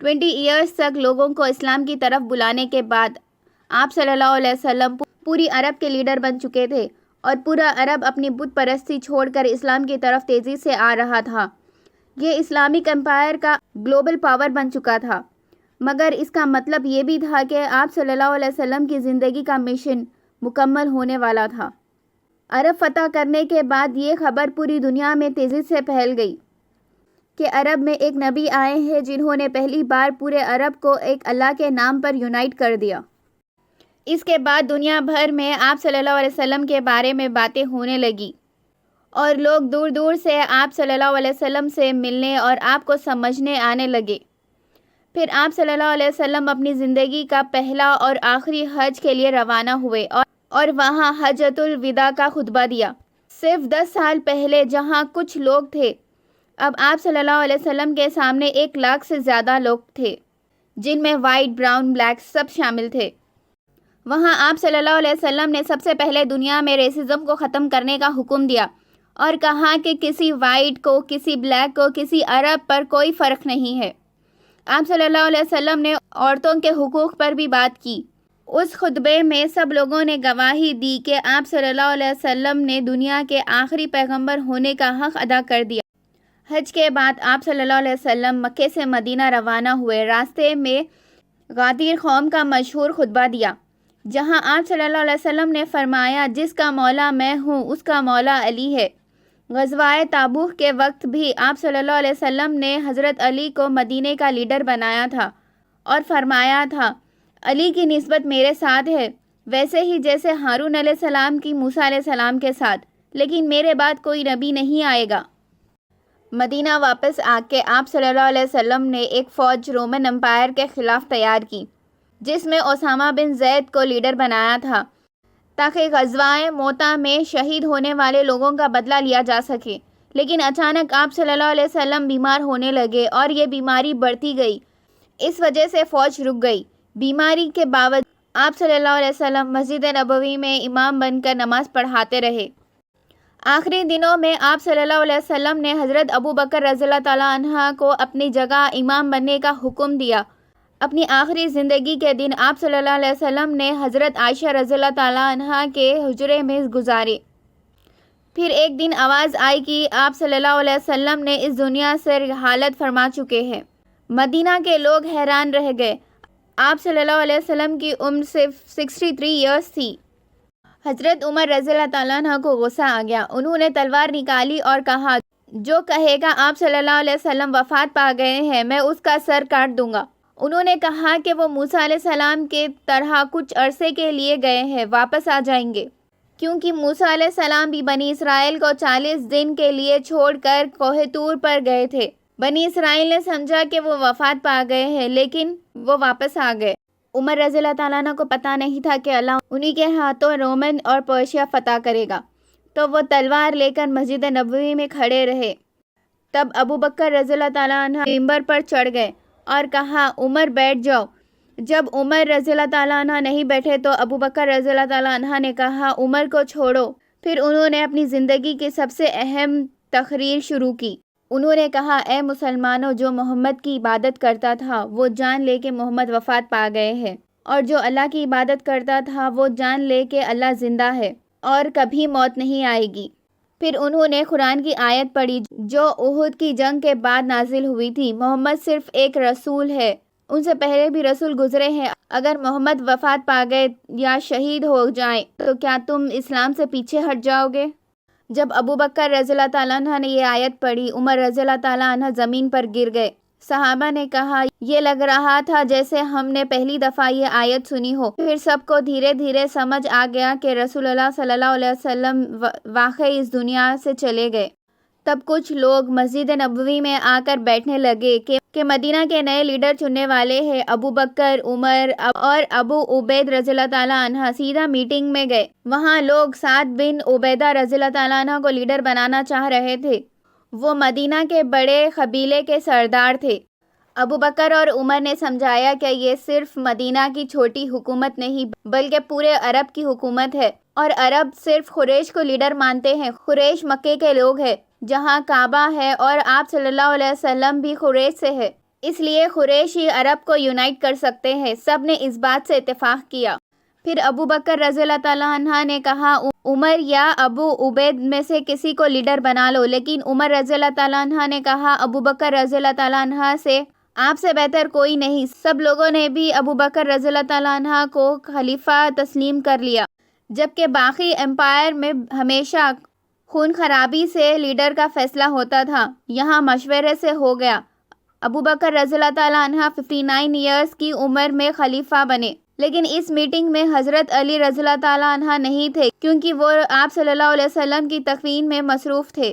20 years تک لوگوں کو اسلام کی طرف بلانے کے بعد آپ صلی اللہ علیہ وسلم پوری عرب کے لیڈر بن چکے تھے اور پورا عرب اپنی بت پرستی چھوڑ کر اسلام کی طرف تیزی سے آ رہا تھا۔ یہ اسلامک امپائر کا گلوبل پاور بن چکا تھا، مگر اس کا مطلب یہ بھی تھا کہ آپ صلی اللہ علیہ وسلم کی زندگی کا مشن مکمل ہونے والا تھا۔ عرب فتح کرنے کے بعد یہ خبر پوری دنیا میں تیزی سے پھیل گئی کہ عرب میں ایک نبی آئے ہیں جنہوں نے پہلی بار پورے عرب کو ایک اللہ کے نام پر یونائٹ کر دیا۔ اس کے بعد دنیا بھر میں آپ صلی اللہ علیہ وسلم کے بارے میں باتیں ہونے لگی اور لوگ دور دور سے آپ صلی اللہ علیہ وسلم سے ملنے اور آپ کو سمجھنے آنے لگے۔ پھر آپ صلی اللہ علیہ وسلم اپنی زندگی کا پہلا اور آخری حج کے لیے روانہ ہوئے اور وہاں حجۃ الوداع کا خطبہ دیا۔ صرف 10 سال پہلے جہاں کچھ لوگ تھے، اب آپ صلی اللہ علیہ وسلم کے سامنے 1 لاکھ سے زیادہ لوگ تھے، جن میں وائٹ، براؤن، بلیک سب شامل تھے۔ وہاں آپ صلی اللہ علیہ وسلم نے سب سے پہلے دنیا میں ریسزم کو ختم کرنے کا حکم دیا اور کہا کہ کسی وائٹ کو، کسی بلیک کو، کسی عرب پر کوئی فرق نہیں ہے۔ آپ صلی اللہ علیہ وسلم نے عورتوں کے حقوق پر بھی بات کی۔ اس خطبے میں سب لوگوں نے گواہی دی کہ آپ صلی اللہ علیہ وسلم نے دنیا کے آخری پیغمبر ہونے کا حق ادا کر دیا۔ حج کے بعد آپ صلی اللہ علیہ وسلم مکے سے مدینہ روانہ ہوئے۔ راستے میں غادیر قوم کا مشہور خطبہ دیا، جہاں آپ صلی اللہ علیہ وسلم نے فرمایا، جس کا مولا میں ہوں اس کا مولا علی ہے۔ غزوہ تابوک کے وقت بھی آپ صلی اللہ علیہ وسلم نے حضرت علی کو مدینے کا لیڈر بنایا تھا اور فرمایا تھا، علی کی نسبت میرے ساتھ ہے، ویسے ہی جیسے ہارون علیہ السلام کی موسیٰ علیہ السلام کے ساتھ، لیکن میرے بعد کوئی نبی نہیں آئے گا۔ مدینہ واپس آ کے آپ صلی اللہ علیہ وسلم نے ایک فوج رومن امپائر کے خلاف تیار کی، جس میں اسامہ بن زید کو لیڈر بنایا تھا تاکہ غزوہ موتا میں شہید ہونے والے لوگوں کا بدلہ لیا جا سکے۔ لیکن اچانک آپ صلی اللہ علیہ وسلم بیمار ہونے لگے اور یہ بیماری بڑھتی گئی، اس وجہ سے فوج رک گئی۔ بیماری کے باوجود آپ صلی اللہ علیہ وسلم مسجد نبوی میں امام بن کر نماز پڑھاتے رہے۔ آخری دنوں میں آپ صلی اللہ علیہ وسلم نے حضرت ابو بکر رضی اللہ تعالیٰ عنہ کو اپنی جگہ امام بننے کا حکم دیا۔ اپنی آخری زندگی کے دن آپ صلی اللہ علیہ وسلم نے حضرت عائشہ رضی اللہ تعالیٰ عنہ کے حجرے میں گزارے۔ پھر ایک دن آواز آئی کہ آپ صلی اللہ علیہ وسلم نے اس دنیا سے رحالت فرما چکے ہیں۔ مدینہ کے لوگ حیران رہ گئے۔ آپ صلی اللہ علیہ وسلم کی عمر صرف 63 ایئرز تھی۔ حضرت عمر رضی اللہ تعالیٰ عنہ کو غصہ آ گیا۔ انہوں نے تلوار نکالی اور کہا، جو کہے گا آپ صلی اللہ علیہ وسلم وفات پا گئے ہیں، میں اس کا سر کاٹ دوں گا۔ انہوں نے کہا کہ وہ موسیٰ علیہ السلام کے طرح کچھ عرصے کے لیے گئے ہیں، واپس آ جائیں گے، کیونکہ موسیٰ علیہ السلام بھی بنی اسرائیل کو 40 دن کے لیے چھوڑ کر کوہ طور پر گئے تھے۔ بنی اسرائیل نے سمجھا کہ وہ وفات پا گئے ہیں، لیکن وہ واپس آ گئے۔ عمر رضی اللہ تعالیٰ عنہ کو پتہ نہیں تھا کہ اللہ انہی کے ہاتھوں رومن اور پرشیا فتح کرے گا، تو وہ تلوار لے کر مسجد نبوی میں کھڑے رہے۔ تب ابو بکر رضی اللہ تعالیٰ عنہ ممبر پر چڑھ گئے اور کہا، عمر بیٹھ جاؤ۔ جب عمر رضی اللہ تعالیٰ عنہ نہیں بیٹھے تو ابو بکر رضی اللہ تعالیٰ عنہ نے کہا، عمر کو چھوڑو۔ پھر انہوں نے اپنی زندگی کی سب سے اہم تقریر شروع کی۔ انہوں نے کہا، اے مسلمانوں، جو محمد کی عبادت کرتا تھا وہ جان لے کہ محمد وفات پا گئے ہیں، اور جو اللہ کی عبادت کرتا تھا وہ جان لے کہ اللہ زندہ ہے اور کبھی موت نہیں آئے گی۔ پھر انہوں نے قرآن کی آیت پڑھی جو احد کی جنگ کے بعد نازل ہوئی تھی، محمد صرف ایک رسول ہے، ان سے پہلے بھی رسول گزرے ہیں، اگر محمد وفات پا گئے یا شہید ہو جائیں تو کیا تم اسلام سے پیچھے ہٹ جاؤ گے؟ جب ابو بکر رضی اللہ تعالیٰ عنہ نے یہ آیت پڑھی، عمر رضی اللہ تعالیٰ عنہ زمین پر گر گئے۔ صحابہ نے کہا، یہ لگ رہا تھا جیسے ہم نے پہلی دفعہ یہ آیت سنی ہو۔ پھر سب کو دھیرے دھیرے سمجھ آ گیا کہ رسول اللہ صلی اللہ علیہ وسلم واقعی اس دنیا سے چلے گئے۔ تب کچھ لوگ مسجد نبوی میں آ کر بیٹھنے لگے کہ مدینہ کے نئے لیڈر چننے والے ہیں ابو بکر، عمر اور ابو عبید رضی اللہ تعالیٰ عنہ۔ سیدھا میٹنگ میں گئے۔ وہاں لوگ سعد بن عبیدہ رضی اللہ تعالیٰ عنہ کو لیڈر بنانا چاہ رہے تھے۔ وہ مدینہ کے بڑے قبیلے کے سردار تھے۔ ابو بکر اور عمر نے سمجھایا کہ یہ صرف مدینہ کی چھوٹی حکومت نہیں بلکہ پورے عرب کی حکومت ہے، اور عرب صرف قریش کو لیڈر مانتے ہیں۔ قریش مکے کے لوگ ہیں جہاں کعبہ ہے، اور آپ صلی اللہ علیہ وسلم بھی قریش سے ہے۔ اس لیے قریشی عرب کو یونائٹ کر سکتے ہیں۔ سب نے اس بات سے اتفاق کیا۔ پھر ابو بکر رضی اللہ تعالیٰ عنہ نے کہا عمر یا ابو عبید میں سے کسی کو لیڈر بنا لو، لیکن عمر رضی اللہ تعالیٰ عنہ نے کہا ابو بکر رضی اللہ تعالیٰ عنہ سے آپ سے بہتر کوئی نہیں۔ سب لوگوں نے بھی ابو بکر رضی اللہ تعالیٰ عنہ کو خلیفہ تسلیم کر لیا، جبکہ باقی امپائر میں ہمیشہ خون خرابی سے لیڈر کا فیصلہ ہوتا تھا، یہاں مشورے سے ہو گیا۔ ابو بکر رضی اللہ تعالیٰ عنہ 59 ایئرز کی عمر میں خلیفہ بنے، لیکن اس میٹنگ میں حضرت علی رضی اللہ تعالیٰ عنہ نہیں تھے، کیونکہ وہ آپ صلی اللہ علیہ وسلم کی تکفین میں مصروف تھے۔